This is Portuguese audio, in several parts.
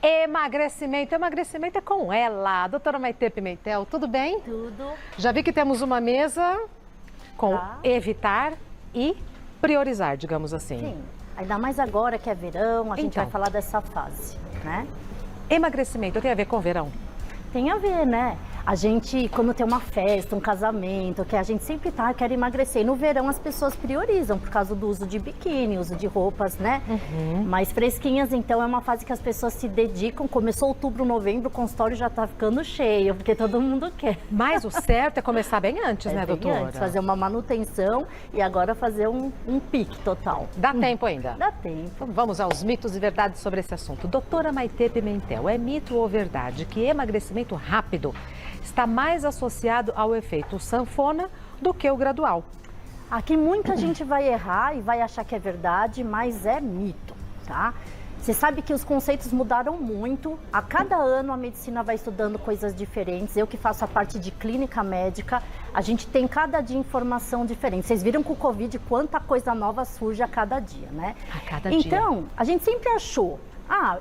Emagrecimento. Emagrecimento é com ela, a doutora Maitê Pimentel. Tudo bem? Tudo. Já vi que temos uma mesa com evitar e priorizar, digamos assim. Sim, ainda mais agora que é verão, a gente Então. vai falar dessa fase, né? Emagrecimento tem a ver com verão? Tem a ver, né? A gente, quando tem uma festa, um casamento, que a gente sempre quer emagrecer. E no verão as pessoas priorizam por causa do uso de biquíni, uso de roupas, né? Mais fresquinhas, então é uma fase que as pessoas se dedicam. Começou outubro, novembro, o consultório já tá ficando cheio, porque todo mundo quer. Mas o certo é começar bem antes, né, Bem doutora? antes, fazer uma manutenção e agora fazer um pique total. Dá tempo ainda? Dá tempo. Então vamos aos mitos e verdades sobre esse assunto. Doutora Maitê Pimentel, é mito ou verdade que emagrecimento rápido está mais associado ao efeito sanfona do que o gradual? Aqui muita gente vai errar e vai achar que é verdade, mas é mito, tá? Você sabe que os conceitos mudaram muito. A cada ano a medicina vai estudando coisas diferentes. Eu que faço a parte de clínica médica, a gente tem cada dia informação diferente. Vocês viram com o Covid quanta coisa nova surge a cada dia, né? A cada dia. Então, a gente sempre achou,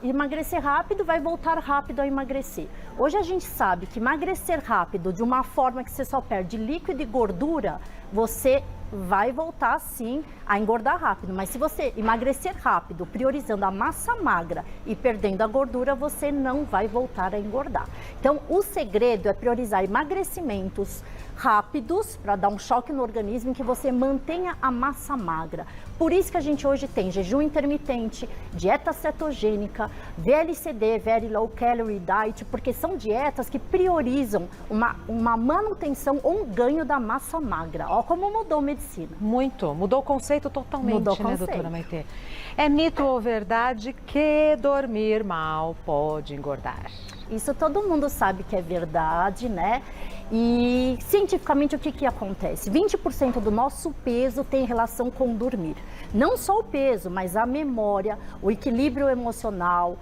emagrecer rápido vai voltar rápido a emagrecer. Hoje a gente sabe que emagrecer rápido, de uma forma que você só perde líquido e gordura, você vai voltar sim a engordar rápido. Mas se você emagrecer rápido, priorizando a massa magra e perdendo a gordura, você não vai voltar a engordar. Então, o segredo é priorizar emagrecimentos rápidos para dar um choque no organismo em que você mantenha a massa magra. Por isso que a gente hoje tem jejum intermitente, dieta cetogênica, VLCD, Very Low Calorie Diet, porque são dietas que priorizam uma manutenção ou um ganho da massa magra. Olha como mudou a medicina. Muito. Mudou o conceito totalmente, Mudou o né, conceito. doutora Maitê? É mito ou verdade que dormir mal pode engordar? Isso todo mundo sabe que é verdade, né? E cientificamente o que acontece? 20% do nosso peso tem relação com dormir. Não só o peso, mas a memória, o equilíbrio emocional,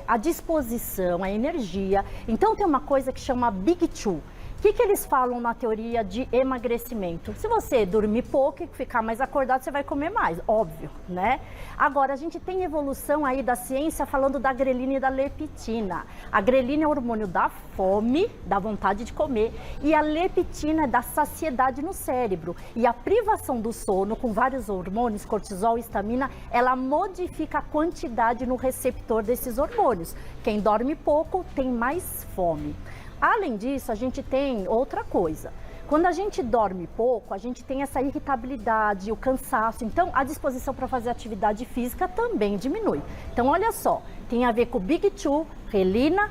a disposição, a energia. Então tem uma coisa que chama Big Two. O que eles falam na teoria de emagrecimento? Se você dormir pouco e ficar mais acordado, você vai comer mais, óbvio, né? Agora, a gente tem evolução aí da ciência falando da grelina e da leptina. A grelina é o hormônio da fome, da vontade de comer, e a leptina é da saciedade no cérebro. E a privação do sono, com vários hormônios, cortisol e histamina, ela modifica a quantidade no receptor desses hormônios. Quem dorme pouco tem mais fome. Além disso, a gente tem outra coisa. Quando a gente dorme pouco, a gente tem essa irritabilidade, o cansaço. Então, a disposição para fazer atividade física também diminui. Então, olha só, tem a ver com o Big Two, relina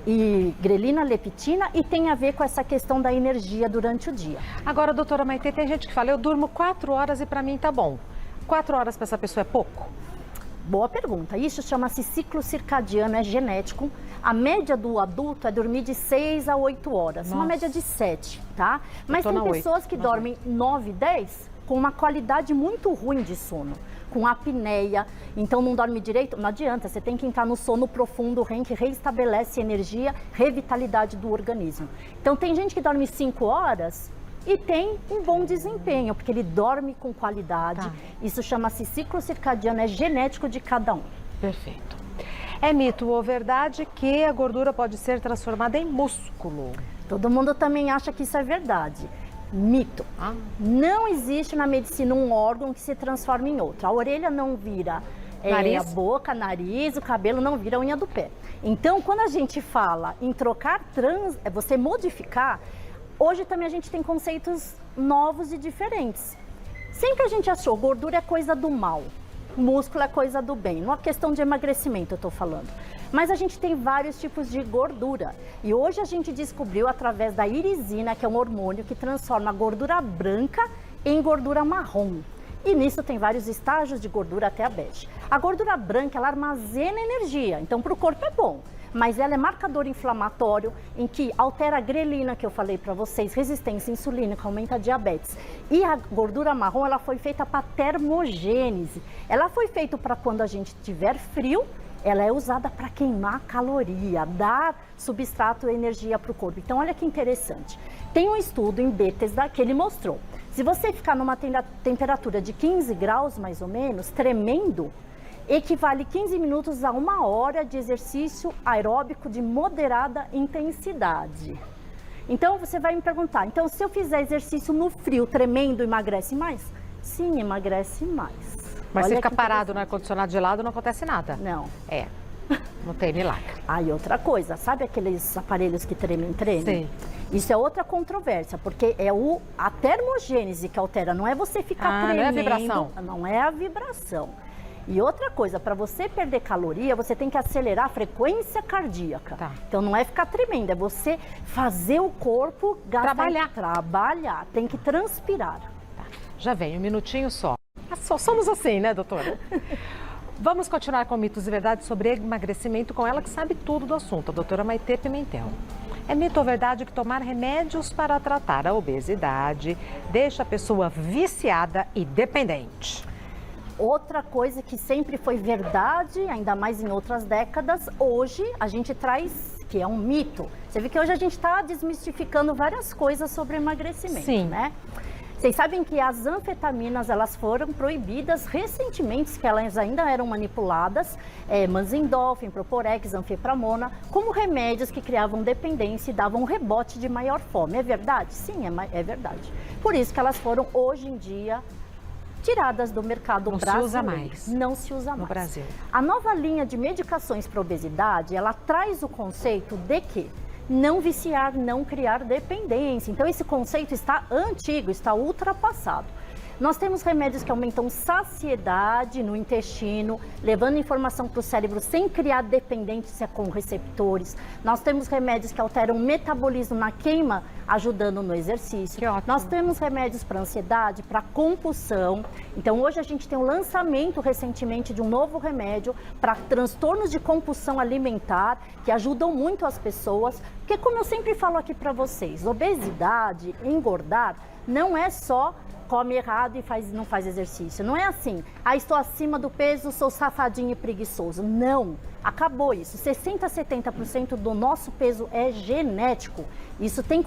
e grelina, leptina, e tem a ver com essa questão da energia durante o dia. Agora, doutora Maitê, tem gente que fala, eu durmo 4 horas e para mim tá bom. 4 horas para essa pessoa é pouco? Boa pergunta. Isso chama-se ciclo circadiano, é genético. A média do adulto é dormir de 6 a 8 horas, Nossa. uma média de 7, tá? Mas tô tem na pessoas 8, que na dormem 9, 10 com uma qualidade muito ruim de sono, com apneia, então não dorme direito, não adianta, você tem que entrar no sono profundo, REM, que reestabelece energia, revitalidade do organismo. Então tem gente que dorme 5 horas e tem um bom desempenho, porque ele dorme com qualidade. Tá. Isso chama-se ciclo circadiano, é genético de cada um. Perfeito. É mito ou verdade que a gordura pode ser transformada em músculo? Todo mundo também acha que isso é verdade. Mito. Ah. Não existe na medicina um órgão que se transforma em outro. A orelha não vira Nariz? a boca, nariz, o cabelo não vira a unha do pé. Então, quando a gente fala em trocar você modificar, hoje também a gente tem conceitos novos e diferentes. Sempre a gente achou gordura é coisa do mal, músculo é coisa do bem. Não é questão de emagrecimento, eu estou falando. Mas a gente tem vários tipos de gordura. E hoje a gente descobriu através da irisina, que é um hormônio que transforma a gordura branca em gordura marrom. E nisso tem vários estágios de gordura até a bege. A gordura branca, ela armazena energia, então para o corpo é bom. Mas ela é marcador inflamatório, em que altera a grelina, que eu falei para vocês, resistência insulínica, aumenta a diabetes. E a gordura marrom, ela foi feita para termogênese. Ela foi feita para quando a gente tiver frio, ela é usada para queimar caloria, dar substrato e energia para o corpo. Então, olha que interessante. Tem um estudo em Bethesda que ele mostrou. Se você ficar numa temperatura de 15 graus, mais ou menos, tremendo, equivale 15 minutos a 1 hora de exercício aeróbico de moderada intensidade. Então você vai me perguntar, então se eu fizer exercício no frio, tremendo, emagrece mais? Sim, emagrece mais. Mas se ficar parado no ar-condicionado gelado, não acontece nada? Não. Não tem milagre. Aí outra coisa, sabe aqueles aparelhos que tremem? Sim. Isso é outra controvérsia, porque é a termogênese que altera, não é você ficar tremendo. Não é a vibração. Não é a vibração. E outra coisa, para você perder caloria, você tem que acelerar a frequência cardíaca. Tá. Então não é ficar tremendo, é você fazer o corpo trabalhar, tem que transpirar. Tá. Já vem, um minutinho só. Só somos assim, né, doutora? Vamos continuar com mitos e verdades sobre emagrecimento com ela que sabe tudo do assunto, a doutora Maitê Pimentel. É mito ou verdade que tomar remédios para tratar a obesidade deixa a pessoa viciada e dependente? Outra coisa que sempre foi verdade, ainda mais em outras décadas, hoje a gente traz, que é um mito. Você vê que hoje a gente está desmistificando várias coisas sobre emagrecimento, Sim. né? Vocês sabem que as anfetaminas, elas foram proibidas recentemente, que elas ainda eram manipuladas, Manzendorf, Proporex, Anfepramona, como remédios que criavam dependência e davam um rebote de maior fome. É verdade? Sim, é verdade. Por isso que elas foram, hoje em dia, tiradas do mercado brasileiro. Não se usa mais. Não se usa mais. No Brasil. A nova linha de medicações para obesidade, ela traz o conceito de que não viciar, não criar dependência. Então esse conceito está antigo, está ultrapassado. Nós temos remédios que aumentam saciedade no intestino, levando informação para o cérebro sem criar dependência com receptores. Nós temos remédios que alteram o metabolismo na queima, ajudando no exercício. Que ótimo. Nós temos remédios para ansiedade, para compulsão. Então hoje a gente tem um lançamento recentemente de um novo remédio para transtornos de compulsão alimentar, que ajudam muito as pessoas. Porque como eu sempre falo aqui para vocês, obesidade, engordar, não é só come errado e não faz exercício. Não é assim, estou acima do peso, sou safadinho e preguiçoso. Não, acabou isso. 60% a 70% do nosso peso é genético. Isso tem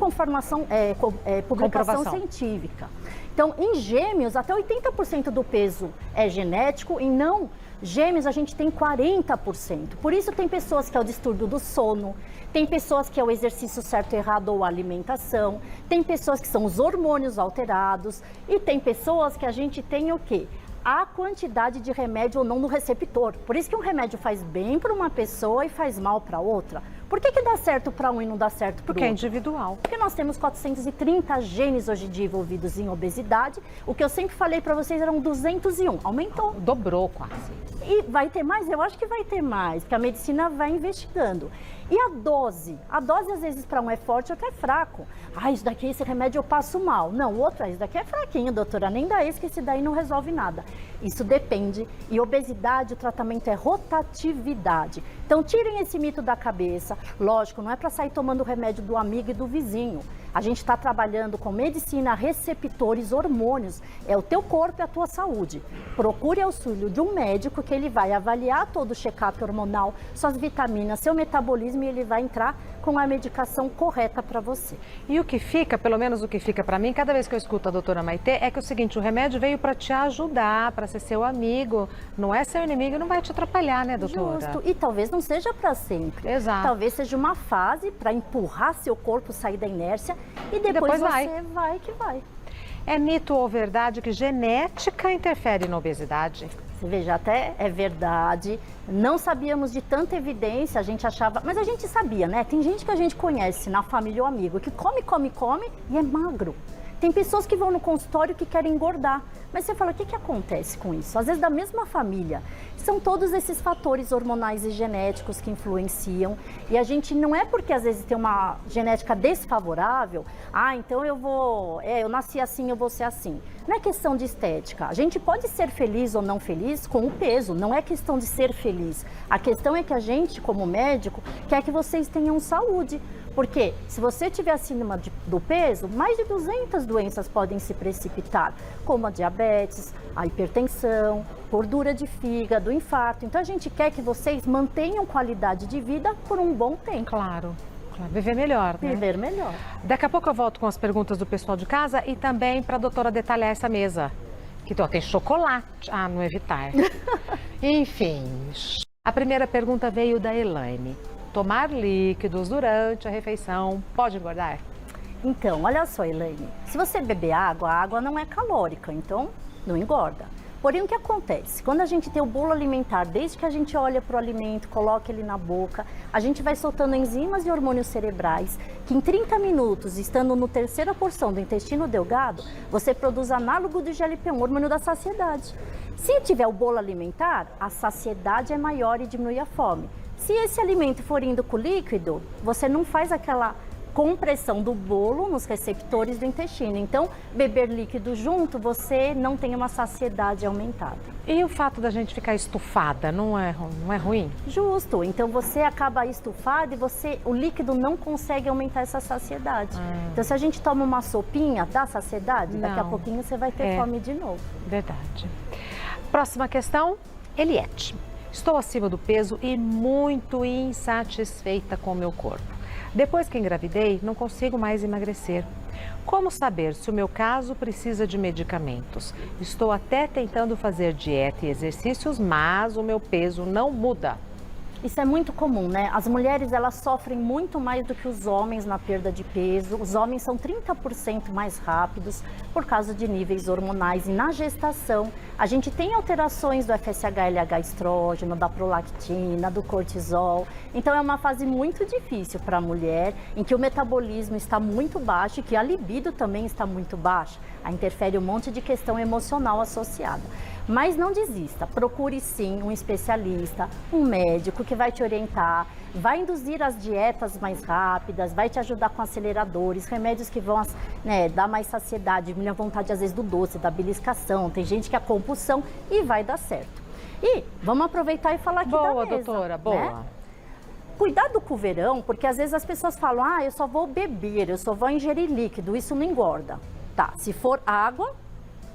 publicação científica. Então, em gêmeos, até 80% do peso é genético e não gêmeos a gente tem 40%. Por isso tem pessoas que é o distúrbio do sono, tem pessoas que é o exercício certo e errado ou a alimentação, tem pessoas que são os hormônios alterados e tem pessoas que a gente tem o quê? A quantidade de remédio ou não no receptor. Por isso que um remédio faz bem para uma pessoa e faz mal para outra. Por que dá certo para um e não dá certo para o outro? Porque é individual. Porque nós temos 430 genes hoje em dia envolvidos em obesidade. O que eu sempre falei para vocês eram 201. Aumentou. Dobrou quase. E vai ter mais? Eu acho que vai ter mais, porque a medicina vai investigando. E a dose? A dose, às vezes, para um é forte, outro é fraco. Isso daqui, esse remédio eu passo mal. Não, o outro, isso daqui é fraquinho, doutora, nem dá esse, que esse daí não resolve nada. Isso depende. E obesidade, o tratamento é rotatividade. Então, tirem esse mito da cabeça. Lógico, não é para sair tomando o remédio do amigo e do vizinho. A gente está trabalhando com medicina, receptores, hormônios. É o teu corpo e a tua saúde. Procure auxílio de um médico que ele vai avaliar todo o check-up hormonal, suas vitaminas, seu metabolismo e ele vai entrar com a medicação correta para você. E o que fica, pelo menos o que fica para mim, cada vez que eu escuto a doutora Maitê, é que o seguinte, o remédio veio para te ajudar, para ser seu amigo, não é seu inimigo, não vai te atrapalhar, né, doutora? Justo, e talvez não seja para sempre. Exato. Talvez seja uma fase para empurrar seu corpo, sair da inércia e depois você vai que vai. É mito ou verdade que genética interfere na obesidade? Você veja, até é verdade, não sabíamos de tanta evidência, a gente achava, mas a gente sabia, né? Tem gente que a gente conhece na família ou amigo que come e é magro. Tem pessoas que vão no consultório que querem engordar, mas você fala, o que acontece com isso? Às vezes da mesma família, são todos esses fatores hormonais e genéticos que influenciam e a gente não é porque às vezes tem uma genética desfavorável, então eu nasci assim, eu vou ser assim. Não é questão de estética, a gente pode ser feliz ou não feliz com o peso, não é questão de ser feliz. A questão é que a gente, como médico, quer que vocês tenham saúde. Porque se você estiver acima do peso, mais de 200 doenças podem se precipitar, como a diabetes, a hipertensão, gordura de fígado, infarto. Então a gente quer que vocês mantenham qualidade de vida por um bom tempo. Claro. Viver melhor, né? Viver melhor. Daqui a pouco eu volto com as perguntas do pessoal de casa e também para a doutora detalhar essa mesa. Que tem chocolate. No evitar. Enfim, a primeira pergunta veio da Elaine. Tomar líquidos durante a refeição pode engordar? Então, olha só, Elaine, se você beber água, a água não é calórica, então não engorda. Porém, o que acontece? Quando a gente tem o bolo alimentar, desde que a gente olha para o alimento, coloca ele na boca, a gente vai soltando enzimas e hormônios cerebrais, que em 30 minutos, estando no terceira porção do intestino delgado, você produz análogo do GLP-1, hormônio da saciedade. Se tiver o bolo alimentar, a saciedade é maior e diminui a fome. Se esse alimento for indo com líquido, você não faz aquela compressão do bolo nos receptores do intestino. Então, beber líquido junto, você não tem uma saciedade aumentada. E o fato da gente ficar estufada, não é ruim? Justo. Então, você acaba estufado e o líquido não consegue aumentar essa saciedade. Então, se a gente toma uma sopinha, dá saciedade? Daqui a pouquinho você vai ter fome de novo. Verdade. Próxima questão, Eliette. Estou acima do peso e muito insatisfeita com o meu corpo. Depois que engravidei, não consigo mais emagrecer. Como saber se o meu caso precisa de medicamentos? Estou até tentando fazer dieta e exercícios, mas o meu peso não muda. Isso é muito comum, né? As mulheres, elas sofrem muito mais do que os homens na perda de peso. Os homens são 30% mais rápidos por causa de níveis hormonais. E na gestação, a gente tem alterações do FSH-LH estrógeno, da prolactina, do cortisol. Então, é uma fase muito difícil para a mulher, em que o metabolismo está muito baixo e que a libido também está muito baixa. Aí interfere um monte de questão emocional associada. Mas não desista, procure sim um especialista, um médico que vai te orientar, vai induzir as dietas mais rápidas, vai te ajudar com aceleradores, remédios que vão dar mais saciedade, diminuir vontade às vezes do doce, da beliscação, tem gente que é compulsão e vai dar certo. E vamos aproveitar e falar aqui da mesa. Boa, doutora, boa. Né? Cuidado com o verão, porque às vezes as pessoas falam, eu só vou beber, eu só vou ingerir líquido, isso não engorda. Tá, se for água,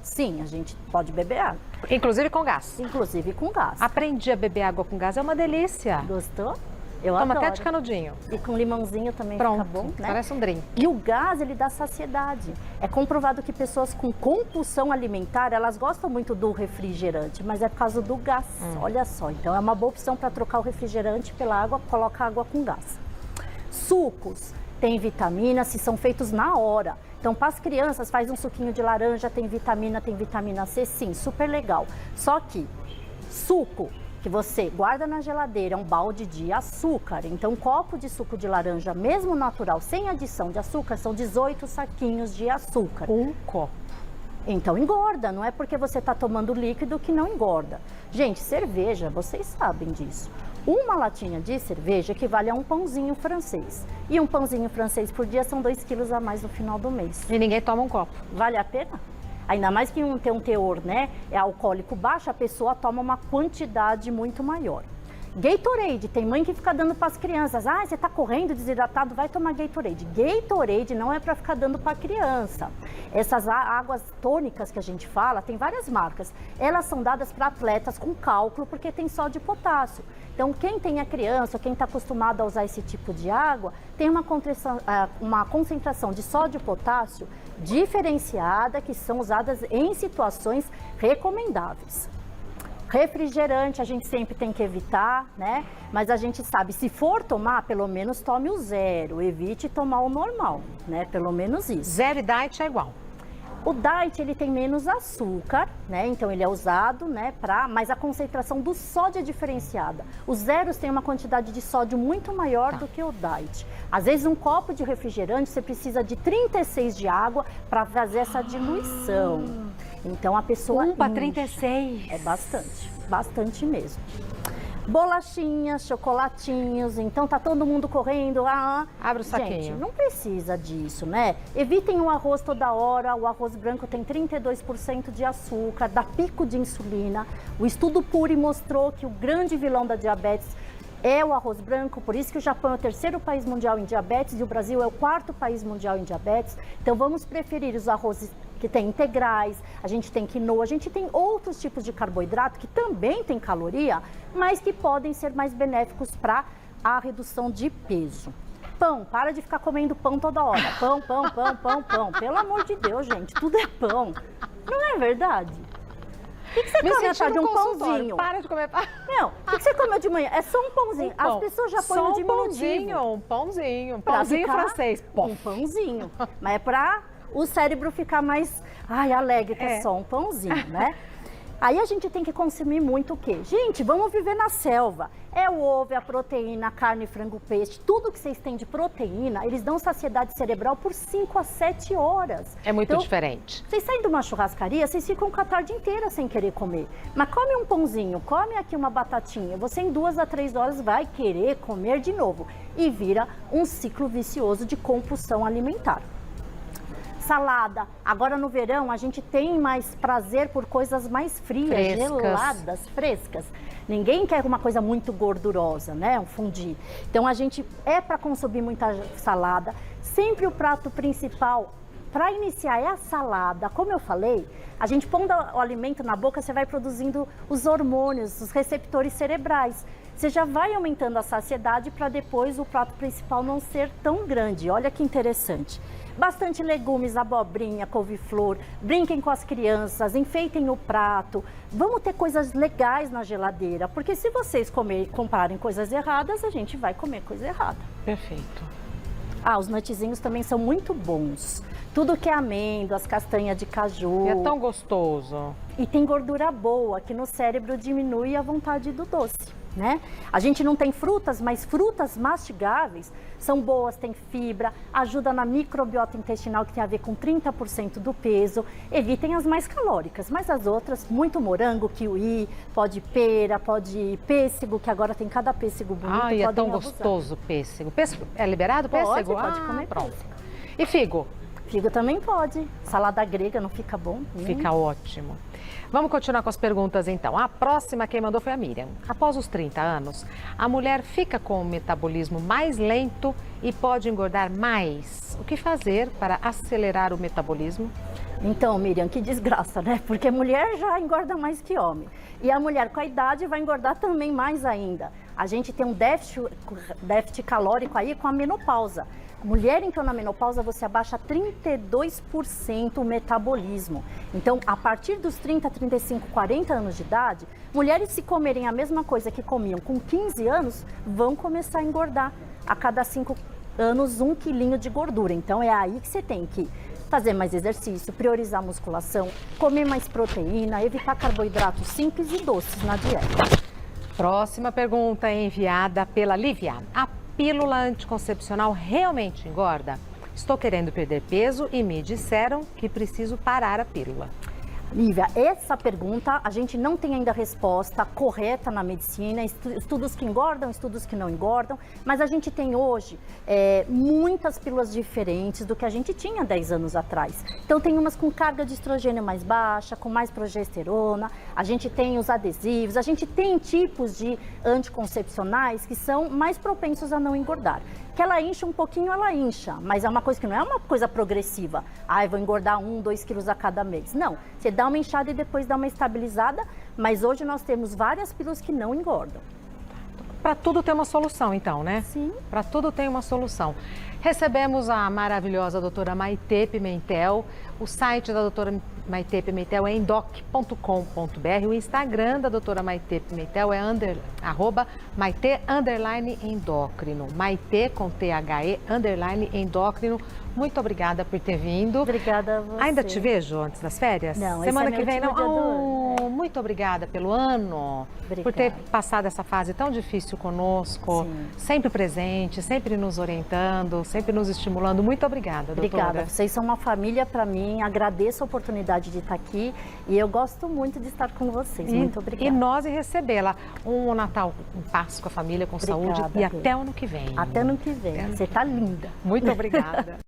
sim, a gente pode beber água. Inclusive com gás. Inclusive com gás. Aprendi a beber água com gás, é uma delícia. Gostou? Eu Toma adoro. até de canudinho. E com limãozinho também Pronto, fica bom, né? Parece um drink. E o gás, ele dá saciedade. É comprovado que pessoas com compulsão alimentar, elas gostam muito do refrigerante, mas é por causa do gás. Olha só, então é uma boa opção para trocar o refrigerante pela água, coloca água com gás. Sucos, tem vitaminas, se são feitos na hora. Então, para as crianças, faz um suquinho de laranja, tem vitamina C, sim, super legal. Só que suco que você guarda na geladeira é um balde de açúcar. Então, um copo de suco de laranja, mesmo natural, sem adição de açúcar, são 18 saquinhos de açúcar. Um copo. Então, engorda, não é porque você está tomando líquido que não engorda. Gente, cerveja, vocês sabem disso. Uma latinha de cerveja equivale a um pãozinho francês. E um pãozinho francês por dia são 2 quilos a mais no final do mês. E ninguém toma um copo. Vale a pena? Ainda mais que tem um teor, é alcoólico baixo, a pessoa toma uma quantidade muito maior. Gatorade, tem mãe que fica dando para as crianças. Você está correndo desidratado, vai tomar Gatorade. Gatorade não é para ficar dando para a criança. Essas águas tônicas que a gente fala, tem várias marcas. Elas são dadas para atletas com cálculo, porque tem sódio e potássio. Então, quem tem a criança, quem está acostumado a usar esse tipo de água, tem uma concentração de sódio e potássio diferenciada, que são usadas em situações recomendáveis. Refrigerante a gente sempre tem que evitar, né? Mas a gente sabe, se for tomar, pelo menos tome o zero, evite tomar o normal, né? Pelo menos isso. Zero e diet é igual. O diet, ele tem menos açúcar, né? Então ele é usado, né, mas a concentração do sódio é diferenciada. Os zeros têm uma quantidade de sódio muito maior do que o diet. Às vezes um copo de refrigerante você precisa de 36 de água para fazer essa diluição. Então a pessoa 1 para 36. É bastante mesmo. Bolachinhas, chocolatinhos, então tá todo mundo correndo, abre o saquinho. Gente, não precisa disso, né? Evitem o arroz toda hora, o arroz branco tem 32% de açúcar, dá pico de insulina. O estudo PURI mostrou que o grande vilão da diabetes é o arroz branco, por isso que o Japão é o 3º país mundial em diabetes e o Brasil é o 4º país mundial em diabetes. Então vamos preferir os arrozes que tem integrais, a gente tem quinoa, a gente tem outros tipos de carboidrato que também tem caloria, mas que podem ser mais benéficos para a redução de peso. Pão, para de ficar comendo pão toda hora. Pão, pão, pão, pão, pão. Pelo amor de Deus, gente, tudo é pão. Não é verdade? O que você come à tarde? Um pãozinho. Para de comer. Não, o que você comeu de manhã? É só um pãozinho. As pessoas já põem no diminutivo. Um pãozinho francês. Um pãozinho. Mas é para o cérebro ficar mais alegre, que é só um pãozinho, né? Aí a gente tem que consumir muito o quê? Gente, vamos viver na selva. É o ovo, é a proteína, a carne, frango, peixe. Tudo que vocês têm de proteína, eles dão saciedade cerebral por 5 a 7 horas. É muito diferente. Vocês saem de uma churrascaria, vocês ficam com a tarde inteira sem querer comer. Mas come um pãozinho, come aqui uma batatinha. Você em 2 a 3 horas vai querer comer de novo. E vira um ciclo vicioso de compulsão alimentar. Salada. Agora no verão a gente tem mais prazer por coisas mais frias, geladas, frescas. Ninguém quer uma coisa muito gordurosa, né? Um fondue. Então a gente para consumir muita salada. Sempre o prato principal para iniciar é a salada. Como eu falei, a gente pondo o alimento na boca, você vai produzindo os hormônios, os receptores cerebrais. Você já vai aumentando a saciedade para depois o prato principal não ser tão grande. Olha que interessante. Bastante legumes, abobrinha, couve-flor, brinquem com as crianças, enfeitem o prato. Vamos ter coisas legais na geladeira, porque se vocês comprarem coisas erradas, a gente vai comer coisa errada. Perfeito. Os nutzinhos também são muito bons. Tudo que é amêndoas, castanha de caju. E é tão gostoso. E tem gordura boa, que no cérebro diminui a vontade do doce, né? A gente não tem frutas, mas frutas mastigáveis são boas, tem fibra, ajuda na microbiota intestinal, que tem a ver com 30% do peso. Evitem as mais calóricas, mas as outras, muito morango, kiwi, pode pera, pode pêssego, que agora tem cada pêssego bonito. E é tão gostoso pêssego. Pêssego é liberado, pêssego? Pode comer pêssego. E figo? Figo também pode. Salada grega não fica bom? Fica ótimo. Vamos continuar com as perguntas então. A próxima quem mandou foi a Miriam. Após os 30 anos, a mulher fica com o metabolismo mais lento e pode engordar mais. O que fazer para acelerar o metabolismo? Então, Miriam, que desgraça, né? Porque mulher já engorda mais que homem. E a mulher com a idade vai engordar também mais ainda. A gente tem um déficit calórico aí com a menopausa. Mulher, então, na menopausa, você abaixa 32% o metabolismo. Então, a partir dos 30, 35, 40 anos de idade, mulheres, se comerem a mesma coisa que comiam com 15 anos, vão começar a engordar a cada 5 anos 1 quilinho de gordura. Então, é aí que você tem que fazer mais exercício, priorizar a musculação, comer mais proteína, evitar carboidratos simples e doces na dieta. Próxima pergunta enviada pela Lívia. A pílula anticoncepcional realmente engorda? Estou querendo perder peso e me disseram que preciso parar a pílula. Lívia, essa pergunta a gente não tem ainda resposta correta na medicina, estudos que engordam, estudos que não engordam, mas a gente tem hoje muitas pílulas diferentes do que a gente tinha 10 anos atrás. Então tem umas com carga de estrogênio mais baixa, com mais progesterona, a gente tem os adesivos, a gente tem tipos de anticoncepcionais que são mais propensos a não engordar. Que ela incha um pouquinho, ela incha, mas é uma coisa que não é uma coisa progressiva. Eu vou engordar 1, 2 quilos a cada mês. Não, você dá uma inchada e depois dá uma estabilizada, mas hoje nós temos várias pílulas que não engordam. Para tudo tem uma solução, então, né? Sim. Para tudo tem uma solução. Recebemos a maravilhosa doutora Maitê Pimentel. O site da doutora Maitê Pimentel é endoc.com.br. O Instagram da doutora Maitê Pimentel é @Maitê_endócrino. Maitê com THE _endócrino. Muito obrigada por ter vindo. Obrigada a você. Ainda te vejo antes das férias? Não, semana que vem não. Muito obrigada pelo ano. Obrigada. Por ter passado essa fase tão difícil conosco. Sim. Sempre presente, sempre nos orientando, sempre nos estimulando. Muito obrigada, doutora. Obrigada. Vocês são uma família para mim. Agradeço a oportunidade de estar aqui e eu gosto muito de estar com vocês. Muito obrigada. E nós recebê-la. Um Natal em paz com a família, com saúde e até o ano que vem. Até ano que vem. Você está linda. Muito obrigada.